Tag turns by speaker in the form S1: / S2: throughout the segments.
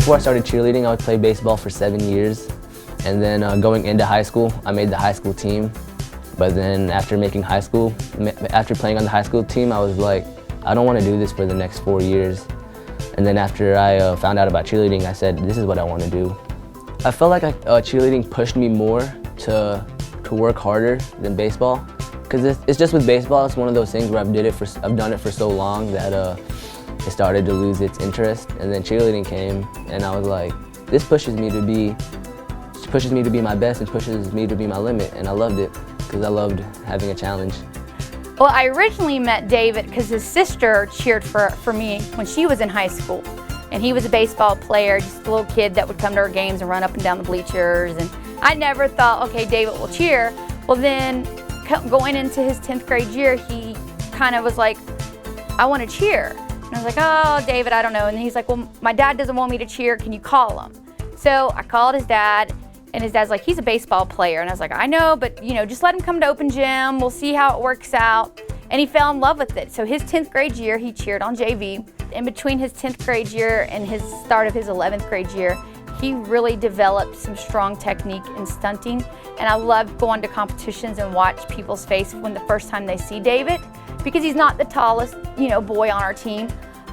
S1: Before I started cheerleading, I would play baseball for 7 years. And then going into high school, I made the high school team. But then after playing on the high school team, I was like, I don't want to do this for the next 4 years. And then after I found out about cheerleading, I said, this is what I want to do. I felt like cheerleading pushed me more to work harder than baseball. Because it's just with baseball, it's one of those things where I've done it for so long that it started to lose its interest. And then cheerleading came, and I was like, this pushes me to be my best and pushes me to be my limit. And I loved it, because I loved having a challenge.
S2: Well, I originally met David because his sister cheered for me when she was in high school. And he was a baseball player, just a little kid that would come to our games and run up and down the bleachers. And I never thought, okay, David will cheer. Well, then going into his 10th grade year, he kind of was like, I want to cheer. And I was like, oh, David, I don't know. And he's like, well, my dad doesn't want me to cheer. Can you call him? So I called his dad. And his dad's like, he's a baseball player. And I was like, I know, but just let him come to open gym. We'll see how it works out. And he fell in love with it. So his 10th grade year, he cheered on JV. In between his 10th grade year and his start of his 11th grade year, he really developed some strong technique in stunting. And I loved going to competitions and watch people's face when the first time they see David, because he's not the tallest, boy on our team.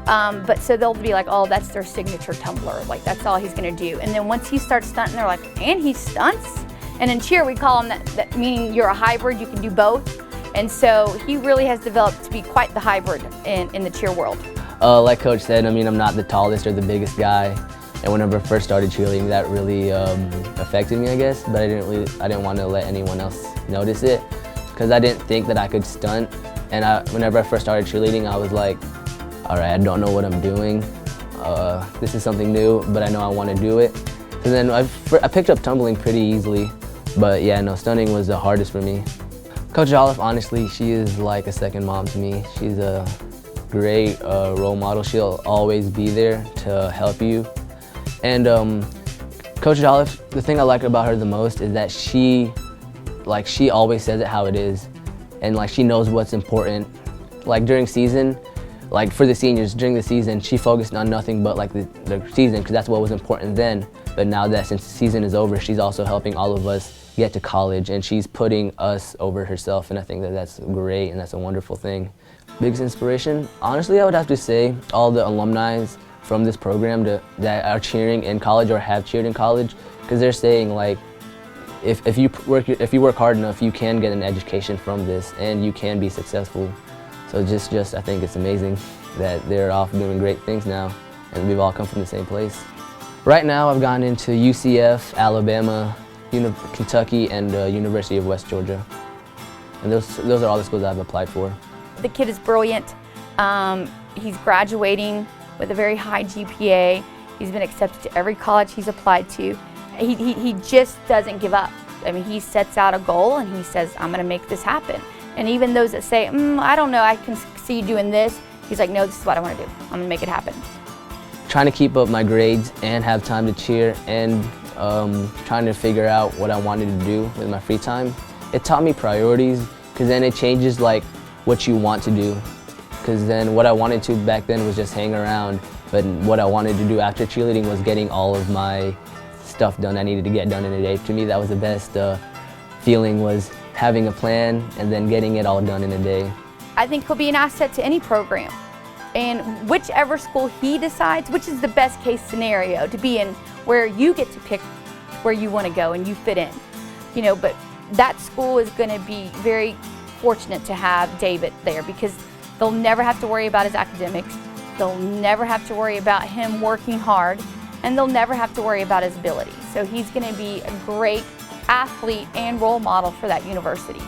S2: But so they'll be like, oh, that's their signature tumbler. Like, that's all he's gonna do. And then once he starts stunting, they're like, and he stunts? And in cheer, we call him that meaning you're a hybrid, you can do both. And so he really has developed to be quite the hybrid in the cheer world.
S1: Like Coach said, I'm not the tallest or the biggest guy. And whenever I first started cheerleading, that really affected me, I guess. But I didn't want to let anyone else notice it, because I didn't think that I could stunt. And whenever I first started cheerleading, I was like, all right, I don't know what I'm doing. This is something new, but I know I want to do it. And then I picked up tumbling pretty easily, but yeah, no, stunting was the hardest for me. Coach Olive, honestly, she is like a second mom to me. She's a great role model. She'll always be there to help you. And Coach Olive, the thing I like about her the most is that she always says it how it is, and she knows what's important. During season, for the seniors, during the season, she focused on nothing but the season, because that's what was important then. But now that since the season is over, she's also helping all of us get to college, and she's putting us over herself, and I think that that's great, and that's a wonderful thing. Biggest inspiration? Honestly, I would have to say all the alumni from this program that are cheering in college or have cheered in college, because they're saying if you work hard enough, you can get an education from this, and you can be successful. So just I think it's amazing that they're all doing great things now, and we've all come from the same place. Right now I've gone into UCF, Alabama, Kentucky, and University of West Georgia. And those are all the schools I've applied for.
S2: The kid is brilliant. He's graduating with a very high GPA. He's been accepted to every college he's applied to. He just doesn't give up. He sets out a goal and he says, I'm gonna make this happen. And even those that say, I don't know, I can see you doing this, he's like, no, this is what I want to do. I'm going to make it happen.
S1: Trying to keep up my grades and have time to cheer, and trying to figure out what I wanted to do with my free time. It taught me priorities, because then it changes what you want to do. Because then what I wanted to back then was just hang around, but what I wanted to do after cheerleading was getting all of my stuff done I needed to get done in a day. To me, that was the best feeling, was having a plan and then getting it all done in a day.
S2: I think he'll be an asset to any program. And whichever school he decides, which is the best case scenario to be in, where you get to pick where you want to go and you fit in. But that school is going to be very fortunate to have David there, because they'll never have to worry about his academics. They'll never have to worry about him working hard, and they'll never have to worry about his ability. So he's going to be a great athlete and role model for that university.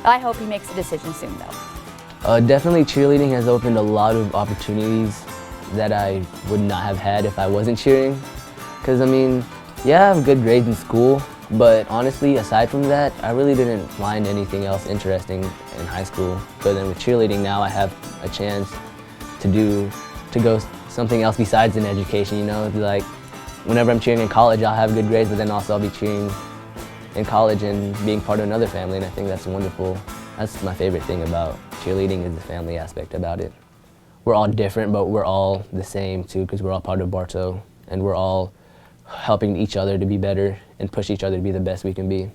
S2: I hope he makes a decision soon, though.
S1: Definitely cheerleading has opened a lot of opportunities that I would not have had if I wasn't cheering. Because yeah, I have good grades in school, but honestly, aside from that, I really didn't find anything else interesting in high school. But then with cheerleading now, I have a chance to go something else besides an education, whenever I'm cheering in college, I'll have good grades, but then also I'll be cheering in college and being part of another family, and I think that's wonderful. That's my favorite thing about cheerleading, is the family aspect about it. We're all different, but we're all the same too, because we're all part of Bartow, and we're all helping each other to be better and push each other to be the best we can be.